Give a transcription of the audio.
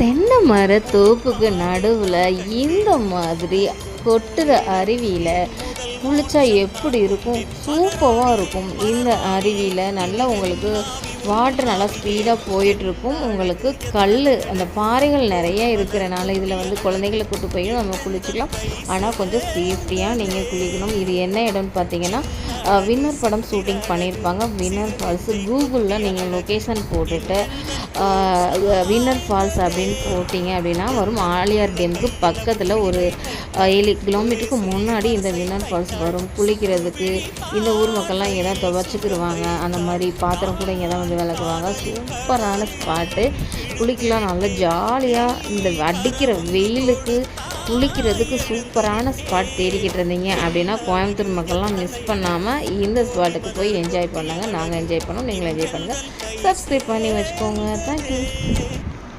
தென்னை மர தோப்புக்கு நடுவில் இந்த மாதிரி கொட்டுற அருவியில் குளிச்சா எப்படி இருக்கும்? சூப்பராக இருக்கும். இந்த அருவியில் நல்லா உங்களுக்கு வாட்டர் நல்லா ஸ்பீடாக போயிட்டுருக்கும். உங்களுக்கு அந்த பாறைகள் நிறைய இருக்கிறனால இதில் வந்து குழந்தைகளை கூட்டு போய் நம்ம குளிச்சுக்கலாம். ஆனால் கொஞ்சம் சேஃப்டியாக நீங்கள் குளிக்கணும். இது என்ன இடம்னு பார்த்தீங்கன்னா, வின்னர் படம் ஷூட்டிங் பண்ணியிருப்பாங்க. வின்னர் ஃபால்ஸு கூகுளில் நீங்கள் லொக்கேஷன் போட்டுட்டு வின்னர் ஃபால்ஸ் அப்படின்னு போட்டிங்க அப்படின்னா வரும். ஆலியார் டேமுக்கு பக்கத்தில் ஒரு 7 கிலோமீட்டருக்கு முன்னாடி இந்த வின்னர் ஃபால்ஸ் வரும். குளிக்கிறதுக்கு இந்த ஊர் மக்கள்லாம் இங்கே தான் துவச்சிக்கிடுவாங்க. அந்த மாதிரி பாத்திரம் கூட இங்கே தான் வந்து விளக்குவாங்க. சூப்பரான ஸ்பாட்டு. குளிக்கலாம், நல்லா ஜாலியாக இந்த அடிக்கிற வெயிலுக்கு குளிக்கிறதுக்கு சூப்பரான ஸ்பாட் தேடிக்கிட்டு இருந்தீங்க அப்படின்னா கோயம்புத்தூர் மக்கள்லாம் மிஸ் பண்ணாமல் இந்த ஸ்பாட்டுக்கு போய் என்ஜாய் பண்ணுங்கள். நாங்கள் என்ஜாய் பண்ணோம், நீங்களும் என்ஜாய் பண்ணுங்கள். சப்ஸ்கிரைப் பண்ணி வச்சுக்கோங்க. தேங்க்யூ.